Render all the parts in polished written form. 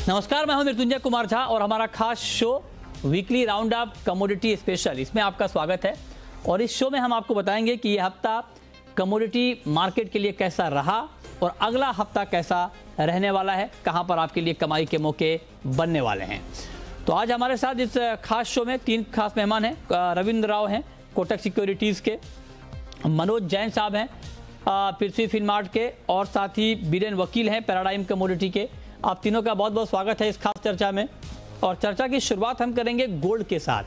नमस्कार, मैं हूं मृत्युंजय कुमार झा और हमारा खास show weekly round up commodity special, इसमें आपका स्वागत है। और इस शो में हम आपको बताएंगे कि यह हफ्ता कमोडिटी मार्केट के लिए कैसा रहा और अगला हफ्ता कैसा रहने वाला है, कहां पर आपके लिए कमाई के मौके बनने वाले हैं। तो आज हमारे साथ इस खास शो में 3 खास मेहमान हैं। रविंद्र राव हैं कोटक सिक्योरिटीज़ के, मनोज जैन साहब हैं पृथ्वी फिनमार्ट के, और साथ ही बीरेन वकील हैं पैराडाइम कमोडिटी के। आप तीनों का बहुत बहुत स्वागत है इस खास चर्चा में। और चर्चा की शुरुआत हम करेंगे गोल्ड के साथ,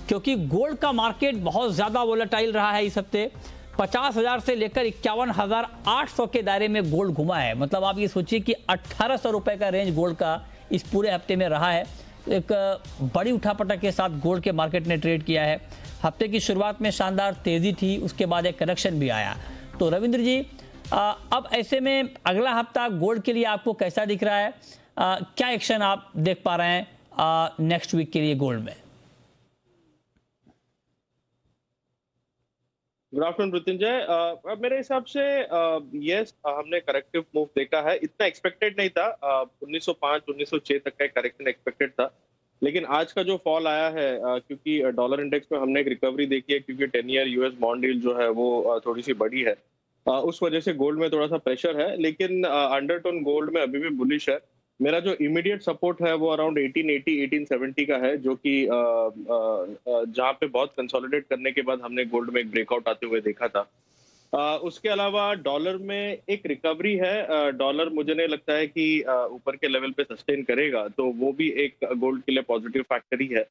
क्योंकि गोल्ड का मार्केट बहुत ज़्यादा वोलेटाइल रहा है इस हफ्ते। 50,000 से लेकर 51,800 के दायरे में गोल्ड घुमा है। मतलब आप ये सोचिए कि 1,800 रुपये का रेंज गोल्ड का इस पूरे हफ्ते में रहा है। एक बड़ी उठापटक के साथ गोल्ड के मार्केट ने ट्रेड किया है। हफ्ते की शुरुआत में शानदार तेज़ी थी, उसके बाद एक करेक्शन भी आया। तो रविंद्र जी, अब ऐसे में अगला हफ्ता गोल्ड के लिए आपको कैसा दिख रहा है? क्या एक्शन आप देख पा रहे हैं नेक्स्ट वीक के लिए गोल्ड में? Good afternoon Mrityunjay. मेरे हिसाब से यस, हमने करेक्टिव मूव देखा है। इतना एक्सपेक्टेड नहीं था। 1905-1906 तक का करेक्शन एक्सपेक्टेड था, लेकिन आज का जो फॉल आया है, क्योंकि डॉलर इंडेक्स में हमने एक रिकवरी देखी है, क्योंकि 10 ईयर यूएस बॉन्ड डील जो है वो थोड़ी सी बड़ी है। उस वजह से गोल्ड में थोड़ा सा प्रेशर है, लेकिन अंडरटोन गोल्ड में अभी भी बुलिश है। मेरा जो इमीडिएट सपोर्ट है वो अराउंड 1880-1870 का है, जो कि जहां पे बहुत कंसोलिडेट करने के बाद हमने गोल्ड में एक ब्रेकआउट आते हुए देखा था। उसके अलावा डॉलर में एक रिकवरी है। डॉलर मुझे नहीं लगता है कि ऊपर के लेवल पे सस्टेन करेगा, तो वो भी एक गोल्ड के लिए पॉजिटिव फैक्टर ही है।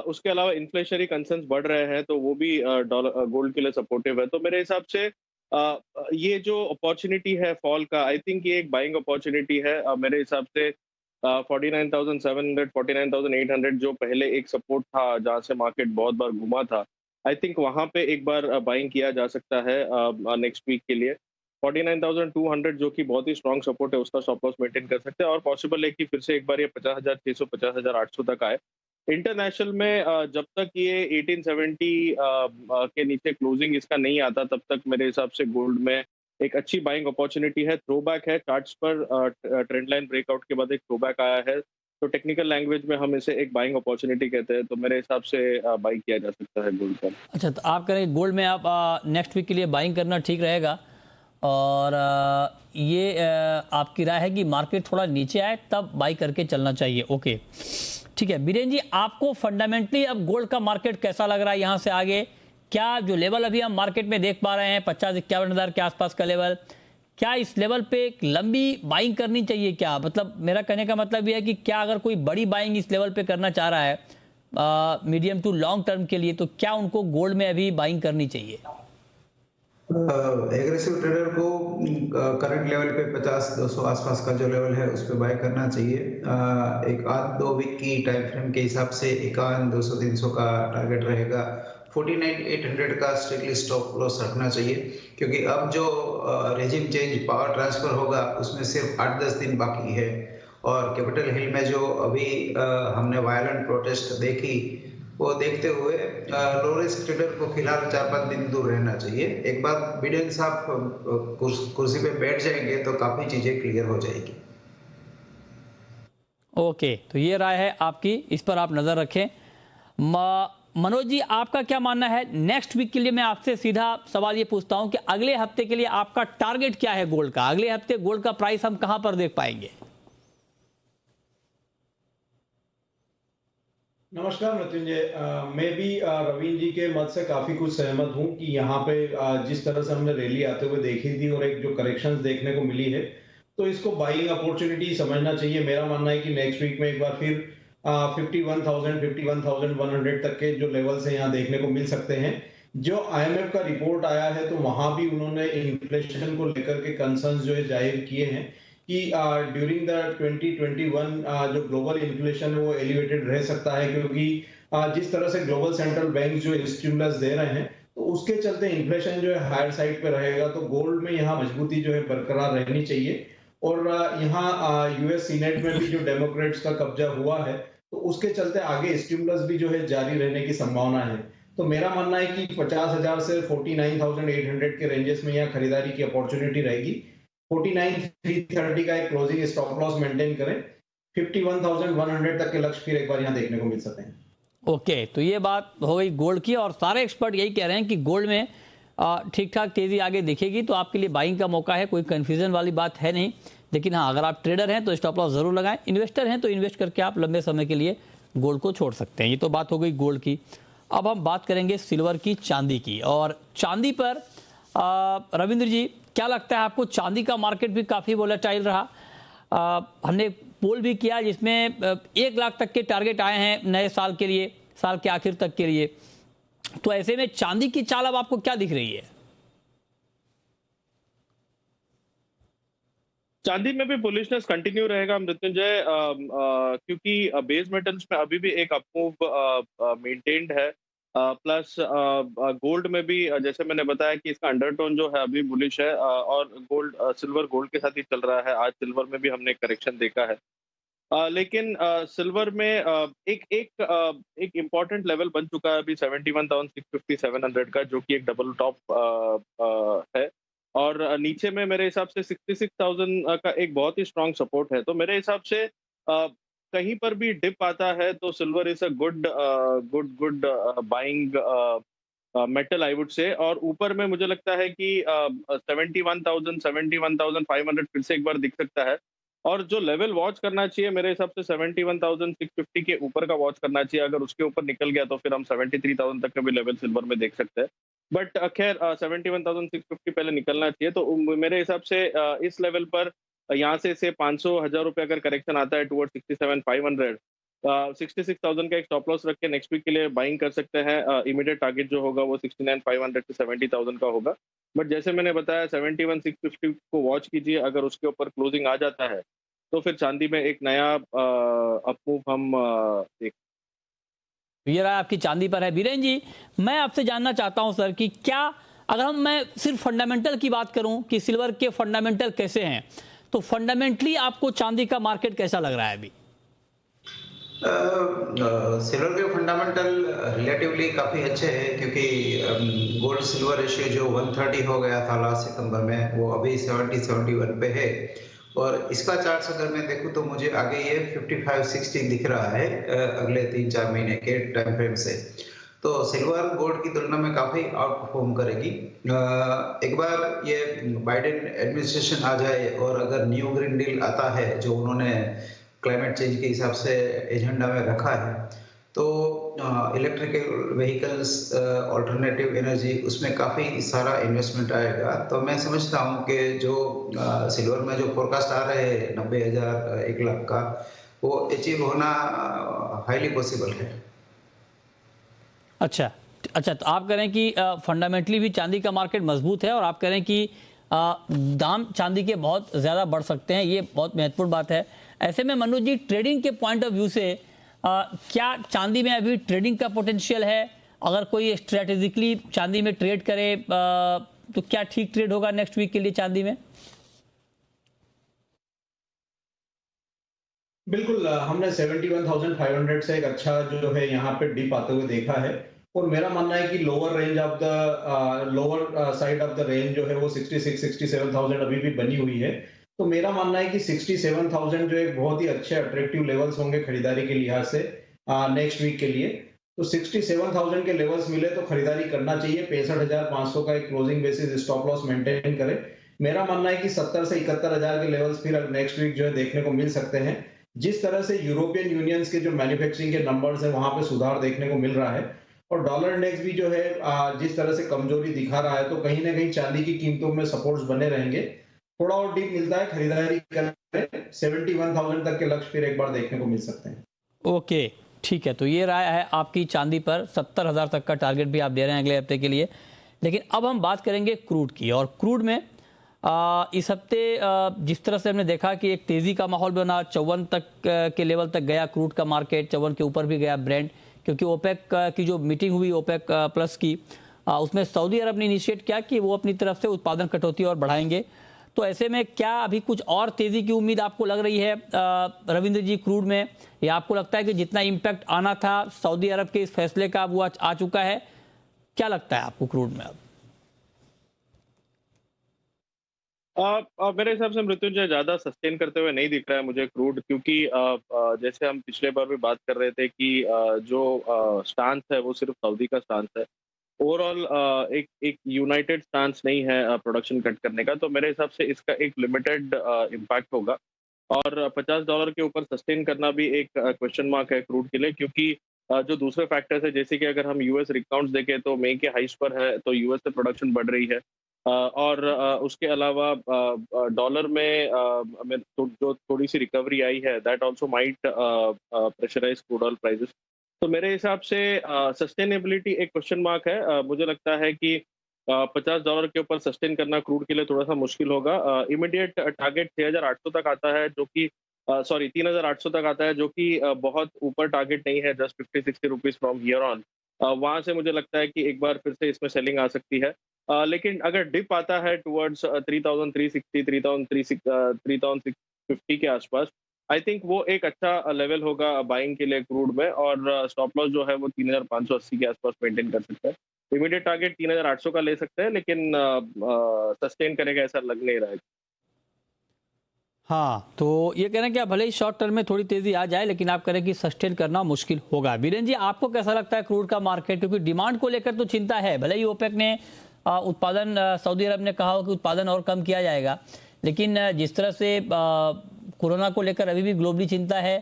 उसके अलावा इन्फ्लेशनरी कंसर्न्स बढ़ रहे हैं, तो वो भी डॉलर गोल्ड के लिए सपोर्टिव है। तो मेरे हिसाब से ये जो अपॉर्चुनिटी है फॉल का, आई थिंक ये एक बाइंग अपॉर्चुनिटी है। मेरे हिसाब से 49,700 49,800 जो पहले एक सपोर्ट था, जहां से मार्केट बहुत बार घुमा था, आई थिंक वहां पे एक बार बाइंग किया जा सकता है नेक्स्ट वीक के लिए। 49,200 जो कि बहुत ही स्ट्रॉन्ग सपोर्ट है, उसका स्टॉप लॉस मेंटेन कर सकते हैं, और पॉसिबल है कि फिर से एक बार ये 50,600 50,800 तक आए। इंटरनेशनल में जब तक ये 1870 के नीचे क्लोजिंग इसका नहीं आता, तब तक मेरे हिसाब से गोल्ड में एक अच्छी बाइंग अपॉर्चुनिटी है। थ्रोबैक है चार्ट्स पर, ट्रेंड लाइन ब्रेकआउट के बाद एक थ्रोबैक आया है, तो टेक्निकल लैंग्वेज में हम इसे एक बाइंग अपॉर्चुनिटी कहते हैं। तो मेरे हिसाब से बाइंग किया जा सकता है गोल्ड पर। अच्छा, तो आप करेंगे गोल्ड में आप नेक्स्ट वीक के लिए बाइंग करना ठीक रहेगा। और ये आपकी राय है कि मार्केट थोड़ा नीचे आए तब बाई करके चलना चाहिए। ओके, ठीक है। बीरेन जी, आपको फंडामेंटली अब गोल्ड का मार्केट कैसा लग रहा है यहाँ से आगे? क्या जो लेवल अभी हम मार्केट में देख पा रहे हैं 50-51 हज़ार के आसपास का लेवल, क्या इस लेवल पे एक लंबी बाइंग करनी चाहिए? क्या मतलब, मेरा कहने का मतलब ये है कि क्या अगर कोई बड़ी बाइंग इस लेवल पे करना चाह रहा है मीडियम टू लॉन्ग टर्म के लिए, तो क्या उनको गोल्ड में अभी बाइंग करनी चाहिए? एग्रेसिव ट्रेडर को करंट लेवल पे 50-200 आसपास का जो लेवल है उस पर बाय करना चाहिए। एक आध 2 वीक की टाइम फ्रेम के हिसाब से 51-200-300 का टारगेट रहेगा। 49,800 का स्ट्रिक्टली स्टॉप लॉस रखना चाहिए, क्योंकि अब जो रेजिम चेंज पावर ट्रांसफर होगा उसमें सिर्फ 8-10 दिन बाकी है। और कैपिटल हिल में जो अभी हमने वायलेंट प्रोटेस्ट देखी, वो देखते हुए लो रिस्क ट्रेडर को फिलहाल 4-5 दिन दूर रहना चाहिए। एक बार बीरेन साहब कुर्सी पे बैठ जाएंगे तो काफी चीजें क्लियर हो जाएगी। ओके, तो ये राय है आपकी, इस पर आप नजर रखें। मनोज जी, आपका क्या मानना है नेक्स्ट वीक के लिए? मैं आपसे सीधा सवाल ये पूछता हूं कि अगले हफ्ते के लिए आपका टारगेट क्या है गोल्ड का? अगले हफ्ते गोल्ड का प्राइस हम कहां पर देख पाएंगे? नमस्कार मृत्युंजय। मैं भी रवीन जी के मत से काफी कुछ सहमत हूं कि यहाँ पे जिस तरह से हमने रैली आते हुए देखी थी और एक जो करेक्शंस देखने को मिली है, तो इसको बाइंग अपॉर्चुनिटी समझना चाहिए। मेरा मानना है कि नेक्स्ट वीक में एक बार फिर 51,000 51,100 तक के जो लेवल्स हैं यहाँ देखने को मिल सकते हैं। जो IMF का रिपोर्ट आया है, तो वहां भी उन्होंने इन्फ्लेशन को लेकर के कंसर्न्स जो है जाहिर किए हैं कि ड्यूरिंग द 2021 जो ग्लोबल इन्फ्लेशन है वो एलिवेटेड रह सकता है, क्योंकि जिस तरह से ग्लोबल सेंट्रल बैंक जो स्टिमुलस दे रहे हैं, तो उसके चलते इन्फ्लेशन जो है हायर साइड पे रहेगा। तो गोल्ड में यहाँ मजबूती जो है बरकरार रहनी चाहिए। और यहाँ यूएस सीनेट में भी जो डेमोक्रेट्स का कब्जा हुआ है, तो उसके चलते आगे स्टिमुलस भी जो है जारी रहने की संभावना है। तो मेरा मानना है कि 50,000 से 49,800 के रेंजेस में यहाँ खरीदारी की अपॉर्चुनिटी रहेगी। 49,330 का एक क्लोजिंग स्टॉप लॉस मेंटेन करें। 51,100 तक के लक्ष्य फिर एक बार यहाँ देखने को मिल सकते हैं। ओके, तो ये बात हो गई गोल्ड की, और सारे एक्सपर्ट यही कह रहे हैं कि गोल्ड में ठीक ठाक तेजी आगे दिखेगी, तो आपके लिए बाइंग का मौका है, कोई कंफ्यूजन वाली बात है नहीं। लेकिन हाँ, अगर आप ट्रेडर हैं तो स्टॉप लॉस जरूर लगाएं, इन्वेस्टर हैं तो इन्वेस्ट करके आप लंबे समय के लिए गोल्ड को छोड़ सकते हैं। ये तो बात हो गई गोल्ड की। अब हम बात करेंगे सिल्वर की, चांदी की। और चांदी पर रविंद्र जी, क्या लगता है आपको? चांदी का मार्केट भी काफ़ी वोलेटाइल रहा। हमने पोल भी किया जिसमें 1 लाख तक के टारगेट आए हैं नए साल के लिए, साल के आखिर तक के लिए। तो ऐसे में चांदी की चाल अब आपको क्या दिख रही है? चांदी में भी बुलिशनेस कंटिन्यू रहेगा मृत्युंजय, क्योंकि बेस मेटल्स में अभी भी एक अपमूव मेंटेन्ड है। प्लस गोल्ड में भी जैसे मैंने बताया कि इसका अंडरटोन जो है अभी बुलिश है, और सिल्वर गोल्ड के साथ ही चल रहा है। आज सिल्वर में भी हमने करेक्शन देखा है। लेकिन सिल्वर में एक इम्पॉर्टेंट लेवल बन चुका है अभी 71,650 700 का, जो कि एक डबल टॉप है। और नीचे में मेरे हिसाब से 66,000 का एक बहुत ही स्ट्रांग सपोर्ट है। तो मेरे हिसाब से कहीं पर भी डिप आता है तो silver is a good buying metal, I would say. और ऊपर में मुझे लगता है कि 71,000 71,500 फिर से एक बार दिख सकता है। और जो लेवल वॉच करना चाहिए मेरे हिसाब से 71,650 के ऊपर का वॉच करना चाहिए। अगर उसके ऊपर निकल गया तो फिर हम 73,000 तक का भी लेवल सिल्वर में देख सकते हैं। बट खैर 71,650 पहले निकलना चाहिए। तो मेरे हिसाब से इस लेवल पर यहाँ से 500-1000 रुपये अगर करेक्शन आता है टुवर्ड 67,500, 66,000 का एक स्टॉप लॉस रख के नेक्स्ट वीक के लिए बाइंग कर सकते हैं। इमीडिएट टारगेट जो होगा वो 69,500 से 70,000 का होगा। बट जैसे मैंने बताया 71,650 को वॉच कीजिए। अगर उसके ऊपर क्लोजिंग आ जाता है तो फिर चांदी में एक नया अपमूव हम देख। ये रहा आपकी चांदी पर है। बीरेन जी, मैं आपसे जानना चाहता हूं सर कि क्या, अगर मैं सिर्फ फंडामेंटल की बात करूं कि सिल्वर के फंडामेंटल कैसे हैं, तो फंडामेंटली आपको चांदी का मार्केट कैसा लग रहा है अभी? सिल्वर के फंडामेंटल रिलेटिवली काफ़ी अच्छे हैं, क्योंकि गोल्ड सिल्वर रेशियो जो 130 हो गया था लास्ट सितंबर में, वो अभी 70-71 पे है। और इसका चार्ट अगर मैं देखूं तो मुझे आगे ये 55-60 दिख रहा है अगले 3-4 महीने के टाइम फ्रेम से। तो सिल्वर गोल्ड की तुलना में काफ़ी आउट परफॉर्म करेगी। एक बार ये बाइडेन एडमिनिस्ट्रेशन आ जाए और अगर न्यू ग्रीन डील आता है जो उन्होंने क्लाइमेट चेंज के हिसाब से एजेंडा में रखा है, तो इलेक्ट्रिकल व्हीकल्स, ऑल्टरनेटिव एनर्जी, उसमें काफ़ी सारा इन्वेस्टमेंट आएगा। तो मैं समझता हूँ कि जो सिल्वर में जो फोरकास्ट आ रहे हैं 90,000 1 लाख का, वो अचीव होना हाईली पॉसिबल है। अच्छा, तो आप कह रहे हैं कि फंडामेंटली भी चांदी का मार्केट मजबूत है, और आप कह रहे हैं कि दाम चांदी के बहुत ज़्यादा बढ़ सकते हैं। ये बहुत महत्वपूर्ण बात है। ऐसे में मनोज जी, ट्रेडिंग के पॉइंट ऑफ व्यू से क्या चांदी में अभी ट्रेडिंग का पोटेंशियल है? अगर कोई स्ट्रेटेजिकली चांदी में ट्रेड करे तो क्या ठीक ट्रेड होगा नेक्स्ट वीक के लिए चांदी में? बिल्कुल, हमने 71,500 से एक अच्छा जो है यहाँ पे डिप आते हुए देखा है। और मेरा मानना है कि lower side of the range जो है वो 66-67,000 अभी भी बनी हुई है। तो मेरा मानना है कि 67,000 जो एक बहुत ही अच्छे अट्रैक्टिव लेवल्स होंगे खरीदारी के लिहाज से नेक्स्ट वीक के लिए। तो 67,000 के लेवल्स मिले तो खरीदारी करना चाहिए। 65,500 का एक closing basis stop loss maintain करें। मेरा मानना है कि 70 से 71,000 के लेवल्स फिर नेक्स्ट वीक जो है देखने को मिल सकते हैं। जिस तरह से यूरोपियन यूनियंस के जो मैन्युफैक्चरिंग के नंबर्स है वहां पे सुधार देखने को मिल रहा है, और डॉलर इंडेक्स भी जो है जिस तरह से कमजोरी दिखा रहा है, तो कहीं ना कहीं चांदी की कीमतों में सपोर्ट्स बने रहेंगे। थोड़ा और डीप मिलता है, खरीदारी करें। 71,000 तक के लक्ष्य फिर एक बार देखने को मिल सकते हैं। ओके, ठीक है। तो ये राय है आपकी चांदी पर। 70,000 तक का टारगेट भी आप दे रहे हैं अगले हफ्ते के लिए। लेकिन अब हम बात करेंगे क्रूड की। और क्रूड में इस हफ्ते जिस तरह से हमने देखा कि एक तेजी का माहौल बना, 54 तक के लेवल तक गया क्रूड का मार्केट, 54 के ऊपर भी गया ब्रेंट, क्योंकि ओपेक की जो मीटिंग हुई ओपेक प्लस की, उसमें सऊदी अरब ने इनिशिएट किया कि वो अपनी तरफ से उत्पादन कटौती और बढ़ाएंगे। तो ऐसे में क्या अभी कुछ और तेजी की उम्मीद आपको लग रही है रविंद्र जी क्रूड में, या आपको लगता है कि जितना इम्पैक्ट आना था सऊदी अरब के इस फैसले का वो आ चुका है? क्या लगता है आपको क्रूड में अब? मेरे हिसाब से मृत्युंजय ज्यादा सस्टेन करते हुए नहीं दिख रहा है मुझे क्रूड, क्योंकि जैसे हम पिछले बार भी बात कर रहे थे कि जो स्टांस है वो सिर्फ सऊदी का स्टांस है। ओवरऑल एक एक यूनाइटेड स्टांस नहीं है प्रोडक्शन कट करने का, तो मेरे हिसाब से इसका एक लिमिटेड इम्पैक्ट होगा। और $50 के ऊपर सस्टेन करना भी एक क्वेश्चन मार्क है क्रूड के लिए, क्योंकि जो दूसरे फैक्टर्स है, जैसे कि अगर हम यूएस रिग काउंट्स देखें तो मई के हाइस पर है, तो यूएस से प्रोडक्शन बढ़ रही है। और उसके अलावा डॉलर में जो थोड़ी सी रिकवरी आई है, that also might pressurise crude oil prices. तो मेरे हिसाब से सस्टेनेबिलिटी एक क्वेश्चन मार्क है। मुझे लगता है कि $50 के ऊपर सस्टेन करना क्रूड के लिए थोड़ा सा मुश्किल होगा। इमीडिएट टारगेट 6,800 तक आता है, जो कि 3,800 तक आता है, जो कि बहुत ऊपर टारगेट नहीं है, just 50-60 rupees from here on. वहां से मुझे लगता है कि एक बार फिर से इसमें सेलिंग आ सकती है। लेकिन अगर डिप आता है टुवर्ड्स 3,360, 3,650 के आसपास, आई थिंक वो एक अच्छा लेवल होगा बाइंग के लिए क्रूड में, और स्टॉप लॉस जो है वो 3,580 के आसपास मेंटेन कर सकता है। इमीडिएट टारगेट 3,800 का ले सकते हैं, लेकिन सस्टेन करेगा ऐसा लग नहीं रहा है। हाँ, तो ये कह रहे हैं कि भले ही शॉर्ट टर्म में थोड़ी तेजी आ जाए, लेकिन आप कह रहे हैं कि सस्टेन करना मुश्किल होगा। बीरेन जी, आपको कैसा लगता है क्रूड का मार्केट? क्योंकि डिमांड को लेकर तो चिंता है, भले ही ओपेक ने उत्पादन, सऊदी अरब ने कहा हो कि उत्पादन और कम किया जाएगा, लेकिन जिस तरह से कोरोना को लेकर अभी भी ग्लोबली चिंता है,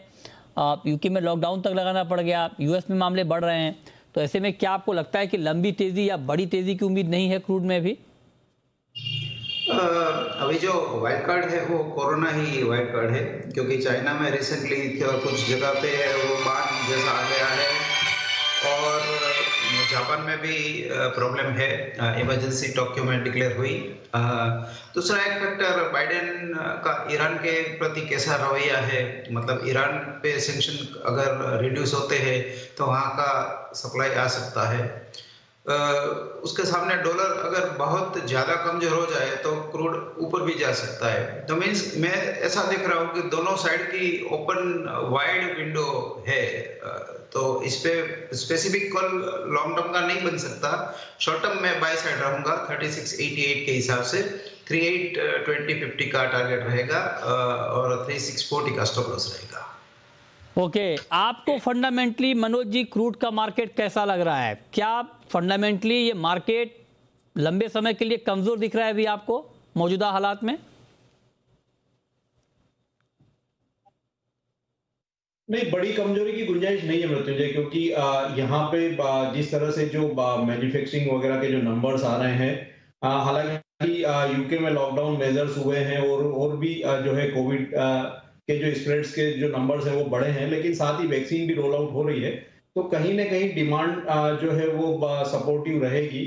यूके में लॉकडाउन तक लगाना पड़ गया, यूएस में मामले बढ़ रहे हैं, तो ऐसे में क्या आपको लगता है कि लंबी तेजी या बड़ी तेजी की उम्मीद नहीं है क्रूड में भी? अभी जो वाइल्ड कार्ड है वो कोरोना ही वाइल्ड कार्ड है, क्योंकि चाइना में रिसेंटली कुछ जगह पे वो बाढ़ जैसा आ गया है, और जापान में भी प्रॉब्लम है, इमरजेंसी टोक्यो में डिक्लेयर हुई। दूसरा एक फैक्टर बाइडेन का ईरान के प्रति कैसा रवैया है, मतलब ईरान पे सैंक्शन अगर रिड्यूस होते हैं तो वहाँ का सप्लाई आ सकता है। उसके सामने डॉलर अगर बहुत ज्यादा कमजोर हो जाए तो क्रूड ऊपर भी जा सकता है। तो मीन्स मैं ऐसा देख रहा हूँ कि दोनों साइड की ओपन वाइड विंडो है, तो इस पे स्पेसिफिक कॉल लॉन्ग टर्म का नहीं बन सकता। शॉर्ट टर्म में बाय साइड रहूंगा 3688 के हिसाब से। 382050 का टारगेट रहेगा और 3640 का स्टॉप लॉस रहेगा। ओके, आपको फंडामेंटली मनोज जी क्रूड का मार्केट कैसा लग रहा है? क्या फंडामेंटली ये मार्केट लंबे समय के लिए कमजोर दिख रहा है अभी आपको मौजूदा हालात में? नहीं, बड़ी कमजोरी की गुंजाइश नहीं है मृत्युंजय, क्योंकि यहाँ पे जिस तरह से जो मैन्युफैक्चरिंग वगैरह के जो नंबर्स आ रहे हैं, हालांकि यूके में लॉकडाउन मेजर्स हुए हैं और भी जो है कोविड के जो स्प्रेड्स के जो नंबर्स हैं वो बढ़े हैं, लेकिन साथ ही वैक्सीन भी रोल आउट हो रही है, तो कहीं ना कहीं डिमांड जो है वो सपोर्टिव रहेगी।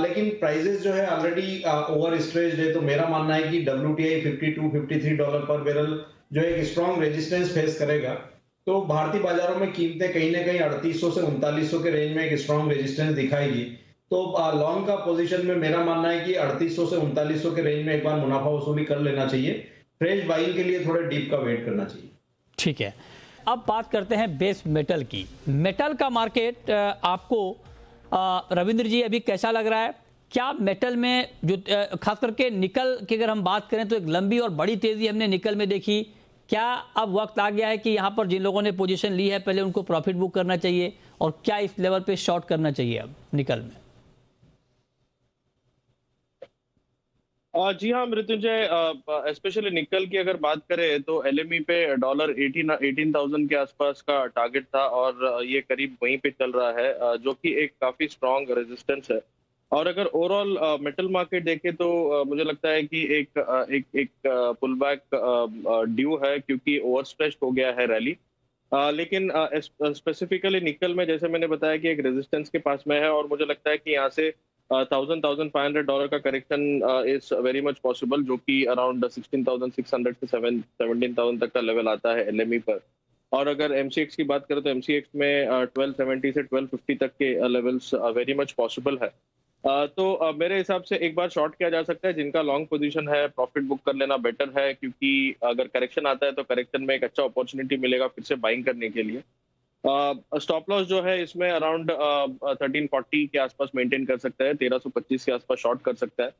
लेकिन प्राइसेस जो है ऑलरेडी ओवर स्ट्रेच्ड है, तो मेरा मानना है कि WTI $52-53 पर बैरल जो एक स्ट्रॉन्ग रेजिस्टेंस फेस करेगा। तो भारतीय बाजारों में कीमतें कहीं ना कहीं 3800 से 3900 के रेंज में एक स्ट्रॉन्ग रेजिस्टेंस दिखाएगी। तो लॉन्ग का पोजीशन में मेरा मानना है कि 3800 से 3900 के रेंज में एक बार मुनाफा वसूली कर लेना चाहिए। फ्रेश बाइंग के लिए थोड़े डीप का वेट करना चाहिए। ठीक है, अब बात करते हैं बेस मेटल की। मेटल का मार्केट आपको रविंद्र जी अभी कैसा लग रहा है? क्या मेटल में जो खास करके निकल की अगर हम बात करें तो एक लंबी और बड़ी तेजी हमने निकल में देखी, क्या अब वक्त आ गया है कि यहाँ पर जिन लोगों ने पोजीशन ली है पहले उनको प्रॉफिट बुक करना चाहिए, और क्या इस लेवल पे शॉर्ट करना चाहिए अब निकल में? जी हाँ मृत्युंजय, स्पेशली निकल की अगर बात करें तो LME पे $18,000 के आसपास का टारगेट था, और ये करीब वहीं पे चल रहा है, जो कि एक काफी स्ट्रॉन्ग रेजिस्टेंस है। और अगर ओवरऑल मेटल मार्केट देखें तो मुझे लगता है कि एक पुल बैक ड्यू है, क्योंकि ओवरस्ट्रेच्ड हो गया है रैली। लेकिन स्पेसिफिकली निकल में जैसे मैंने बताया कि एक रेजिस्टेंस के पास में है, और मुझे लगता है कि यहाँ से $1,500 का correction is very much possible, जो कि अराउंड 16,600 से 17,000 तक का लेवल आता है LME पर। और अगर MCX की बात करें तो MCX में 1270 से 1250 तक के लेवल्स वेरी मच पॉसिबल है। तो मेरे हिसाब से एक बार शॉर्ट किया जा सकता है। जिनका लॉन्ग पोजीशन है प्रॉफिट बुक कर लेना बेटर है, क्योंकि अगर करेक्शन आता है तो करेक्शन में एक अच्छा अपॉर्चुनिटी मिलेगा फिर से बाइंग करने के लिए। स्टॉप लॉस जो है इसमें अराउंड 1340 के आसपास मेंटेन कर सकता है, 1325 के आसपास शॉर्ट कर सकता है।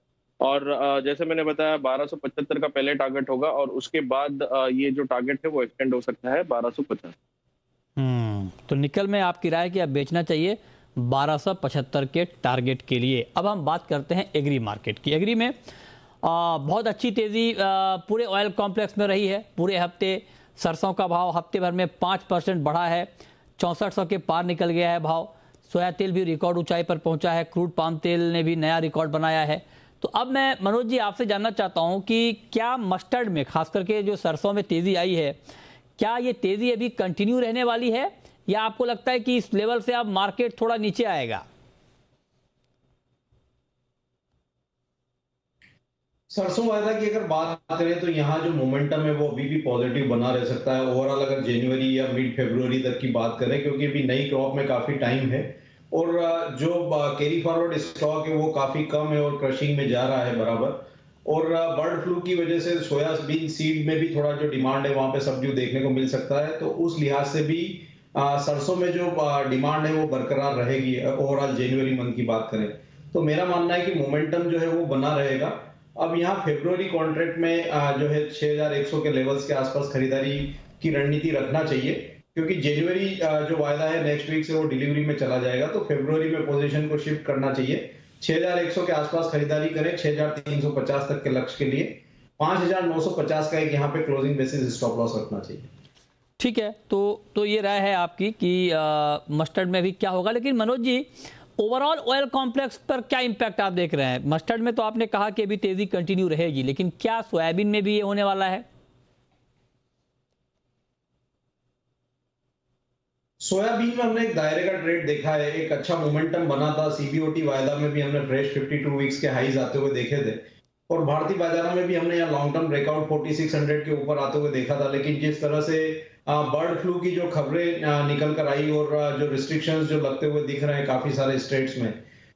और जैसे मैंने बताया 1275 का पहले टारगेट होगा और उसके बाद ये जो टारगेट है वो एक्सटेंड हो सकता है 1250। तो निकल में आपकी राय कि अब बेचना चाहिए 1275 के टारगेट के लिए। अब हम बात करते हैं एग्री मार्केट की। एग्री में बहुत अच्छी तेज़ी पूरे ऑयल कॉम्प्लेक्स में रही है। पूरे हफ्ते सरसों का भाव हफ्ते भर में 5% बढ़ा है, 6400 के पार निकल गया है भाव। सोया तेल भी रिकॉर्ड ऊंचाई पर पहुंचा है, क्रूड पाम तेल ने भी नया रिकॉर्ड बनाया है। तो अब मैं मनोज जी आपसे जानना चाहता हूं कि क्या मस्टर्ड में खास करके जो सरसों में तेज़ी आई है, क्या ये तेज़ी अभी कंटिन्यू रहने वाली है या आपको लगता है कि इस लेवल से अब मार्केट थोड़ा नीचे आएगा? सरसों वायदा की अगर बात करें तो यहाँ जो मोमेंटम है वो अभी भी पॉजिटिव बना रह सकता है ओवरऑल, अगर जनवरी या मिड फरवरी तक की बात करें, क्योंकि अभी नई क्रॉप में काफी टाइम है और जो कैरी फॉरवर्ड स्टॉक है वो काफी कम है और क्रशिंग में जा रहा है बराबर। और बर्ड फ्लू की वजह से सोयाबीन सीड में भी थोड़ा जो डिमांड है वहां पे सब्ज्यू देखने को मिल सकता है, तो उस लिहाज से भी सरसों में जो डिमांड है वो बरकरार रहेगी ओवरऑल जनवरी मंथ की बात करें तो। मेरा मानना है कि मोमेंटम जो है वो बना रहेगा। अब यहाँ फरवरी कॉन्ट्रैक्ट में जो है 6100 के लेवल्स के आसपास खरीदारी की रणनीति रखना चाहिए, क्योंकि जनवरी जो वायदा है नेक्स्ट वीक से वो डिलीवरी में चला जाएगा, तो फरवरी में पोजीशन को शिफ्ट करना चाहिए। 6100 के आसपास खरीदारी करें 6350 तक के लक्ष्य के लिए। 5950 का एक यहाँ पे क्लोजिंग बेसिस स्टॉप लॉस रखना चाहिए। ठीक है, तो ये राय है आपकी कि मस्टर्ड में भी क्या होगा। लेकिन Manoj ji, overall oil complex पर क्या इंपैक्ट आप देख रहे हैं? मस्टर्ड में तो आपने कहा कि अभी तेजी कंटिन्यू रहेगी, लेकिन क्या सोयाबीन में भी ये होने वाला है? सोयाबीन में हमने एक दायरे का ट्रेड देखा है, एक अच्छा मोमेंटम बना था। सीबीओटी वायदा में भी हमने फ्रेश 52 वीक्स के हाईज आते हुए देखे थे और भारतीय बाजारों में भी हमने यहाँ लॉन्ग टर्म ब्रेकआउट 4600 के ऊपर आते हुए देखा था। लेकिन जिस तरह से बर्ड फ्लू की जो खबरें निकल कर आई और जो रिस्ट्रिक्शंस जो लगते हुए दिख रहे हैं काफी सारे स्टेट्स में,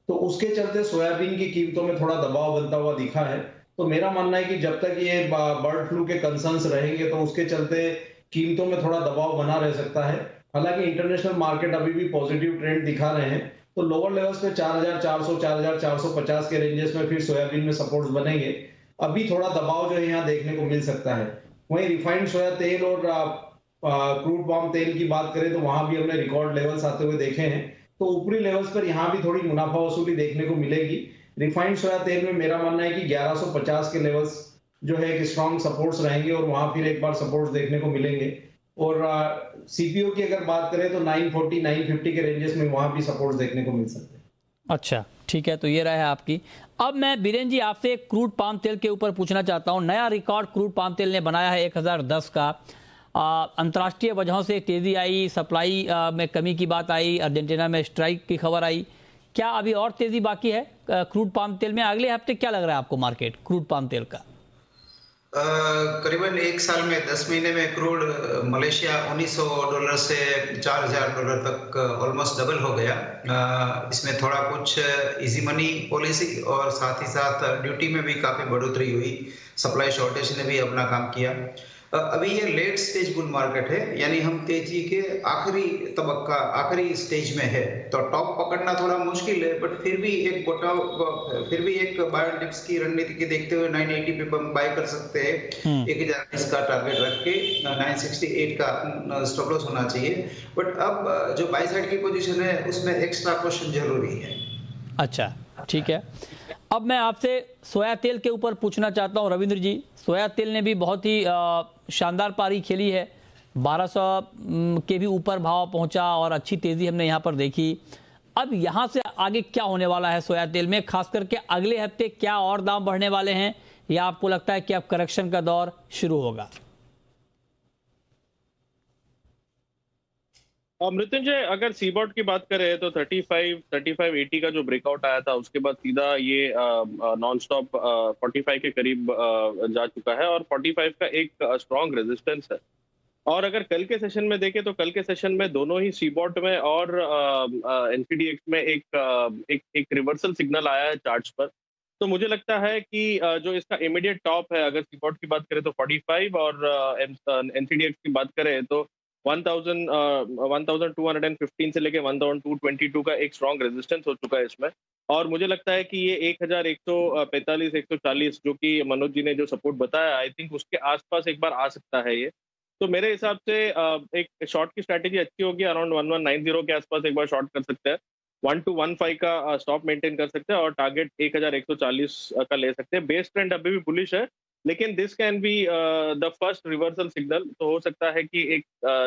तो उसके चलते सोयाबीन की कीमतों में थोड़ा दबाव बनता हुआ दिखा है। तो मेरा मानना है कि जब तक ये बर्ड फ्लू के कंसर्न्स रहेंगे तो उसके चलते कीमतों में थोड़ा दबाव बना रह सकता है। हालांकि इंटरनेशनल मार्केट अभी भी पॉजिटिव ट्रेंड दिखा रहे हैं, तो लोअर लेवल्स पे 4400 4450 के रेंजेस में फिर सोयाबीन में सपोर्ट्स बनेंगे। अभी थोड़ा दबाव जो है यहाँ देखने को मिल सकता है। वहीं रिफाइंड सोया तेल और क्रूड पाम तेल की बात करें तो वहां भी हमने रिकॉर्ड लेवल्स आते हुए देखे हैं, तो ऊपरी लेवल्स पर यहाँ भी थोड़ी मुनाफा वसूली देखने को मिलेगी। रिफाइंड सोया तेल में मेरा मानना है कि 1150 के लेवल्स जो है एक स्ट्रॉन्ग सपोर्ट्स रहेंगे और वहां फिर एक बार सपोर्ट्स देखने को मिलेंगे। और सीपीओ की अगर बात करें तो 940 950 के रेंजेस में वहां भी सपोर्ट्स देखने को मिल सकते हैं। अच्छा, ठीक है, तो ये रहा है आपकी। अब मैं बीरेन जी आपसे क्रूड पाम तेल के ऊपर पूछना चाहता हूं। नया रिकॉर्ड क्रूड पाम तेल ने बनाया है 1010 का। अंतर्राष्ट्रीय वजहों से तेजी आई, सप्लाई में कमी की बात आई, अर्जेंटीना में स्ट्राइक की खबर आई। क्या अभी और तेजी बाकी है क्रूड पाम तेल में? अगले हफ्ते क्या लग रहा है आपको मार्केट क्रूड पाम तेल का? करीबन एक साल में 10 महीने में क्रूड मलेशिया $1900 से $4000 तक ऑलमोस्ट डबल हो गया। इसमें थोड़ा कुछ इजी मनी पॉलिसी और साथ ही साथ ड्यूटी में भी काफी बढ़ोतरी हुई। सप्लाई शॉर्टेज ने भी अपना काम किया। अभी ये लेट स्टेज बुल मार्केट है, यानी हम तेजी के आखिरी तबक्का आखिरी स्टेज में है, तो टॉप पकड़ना थोड़ा मुश्किल है, बट फिर भी एक बायर डिप्स की रणनीति के देखते हुए 980 पे हम बाय कर सकते हैं। 1020 का टारगेट रख के 968 का स्टॉप लॉस होना चाहिए। बट अब जो बाय साइड की पोजीशन है उसमें एक्स्ट्रा क्वेश्चन जरूरी है। अच्छा, ठीक है। अब मैं आपसे सोया तेल के ऊपर पूछना चाहता हूं रविंद्र जी। सोया तेल ने भी बहुत ही शानदार पारी खेली है, 1200 के भी ऊपर भाव पहुंचा और अच्छी तेजी हमने यहां पर देखी। अब यहां से आगे क्या होने वाला है सोया तेल में? खास करके अगले हफ्ते क्या और दाम बढ़ने वाले हैं या आपको लगता है कि अब करेक्शन का दौर शुरू होगा? मृत्युंजय, अगर सीबॉट की बात करें तो 35-80 का जो ब्रेकआउट आया था उसके बाद सीधा ये नॉन स्टॉप 45 के करीब जा चुका है और 45 का एक स्ट्रॉन्ग रेजिस्टेंस है। और अगर कल के सेशन में देखें तो कल के सेशन में दोनों ही सीबॉट में और एनसीडीएक्स में एक रिवर्सल सिग्नल आया है चार्ट्स पर। तो मुझे लगता है कि जो इसका इमीडिएट टॉप है, अगर सीबॉट की बात करें तो 45 और एनसीडीएक्स की बात करें तो 1215 से लेके 1222 का एक स्ट्रॉन्ग रेजिस्टेंस हो चुका है इसमें। और मुझे लगता है कि ये 1145 140 जो कि मनोज जी ने जो सपोर्ट बताया, आई थिंक उसके आसपास एक बार आ सकता है ये। तो मेरे हिसाब से एक शॉर्ट की स्ट्रैटेजी अच्छी होगी, अराउंड 1190 के आसपास एक बार शॉर्ट कर सकते हैं, 1215 का स्टॉप मेंटेन कर सकते हैं और टारगेट 1140 का ले सकते हैं। बेस ट्रेंड अभी भी बुलिश है, लेकिन this can be the first reversal signal. तो हो सकता है कि एक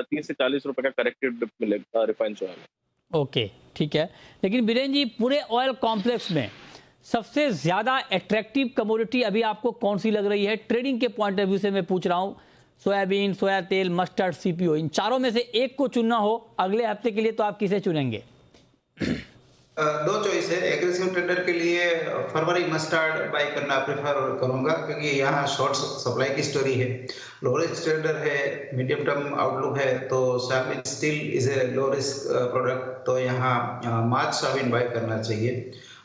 30 से 40 रुपए का करेक्टेड डिप मिले रिफाइंड सोया में। ओके, ठीक है। लेकिन बीरेन जी, पूरे ऑयल कॉम्प्लेक्स में सबसे ज्यादा अट्रैक्टिव कमोडिटी अभी आपको कौन सी लग रही है? ट्रेडिंग के पॉइंट ऑफ व्यू से मैं पूछ रहा हूं। सोयाबीन, सोया तेल, मस्टर्ड, सीपीओ, इन चारों में से एक को चुनना हो अगले हफ्ते के लिए तो आप किसे चुनेंगे? दो चॉइस है। एग्रेसिव ट्रेडर के लिए फरवरी मस्टर्ड बाय करना प्रेफर करूंगा, क्योंकि यहाँ शॉर्ट सप्लाई की स्टोरी है। लो रिस्क ट्रेडर है, मीडियम टर्म आउटलुक है, तो soybean still is a low risk product, तो यहाँ मार्च सोयाबीन बाय करना चाहिए।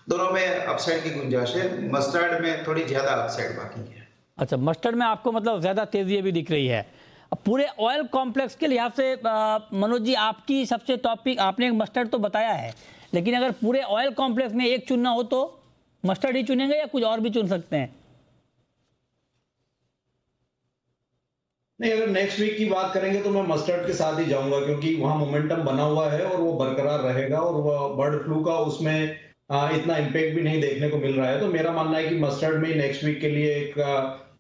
दोनों में अपसाइड की गुंजाइश है, मस्टर्ड में थोड़ी ज्यादा अपसाइड बाकी है। अच्छा, मस्टर्ड में आपको मतलब ज्यादा तेजी अभी दिख रही है। अब पूरे ऑयल कॉम्प्लेक्स के लिहाज से मनोज जी, आपकी सबसे टॉपिक, आपने मस्टर्ड तो बताया है, लेकिन अगर पूरे ऑयल कॉम्प्लेक्स में एक चुनना हो तो मस्टर्ड ही चुनेंगे या कुछ और भी चुन सकते हैं? नहीं, अगर नेक्स्ट वीक की बात करेंगे तो मैं मस्टर्ड के साथ ही जाऊंगा, क्योंकि वहां मोमेंटम बना हुआ है और वो बरकरार रहेगा और वो बर्ड फ्लू का उसमें इतना इम्पैक्ट भी नहीं देखने को मिल रहा है। तो मेरा मानना है कि मस्टर्ड में नेक्स्ट वीक के लिए एक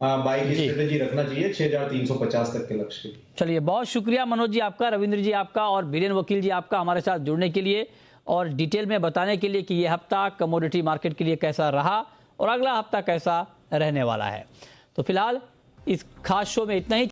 बाई की स्ट्रेटेजी रखना चाहिए 6350 तक के लक्ष्य के लिए। चलिए, बहुत शुक्रिया मनोज जी आपका, रविंद्र जी आपका और बीरेन वकील जी आपका हमारे साथ जुड़ने के लिए और डिटेल में बताने के लिए कि ये हफ्ता कमोडिटी मार्केट के लिए कैसा रहा और अगला हफ्ता कैसा रहने वाला है। तो फिलहाल इस खास शो में इतना ही।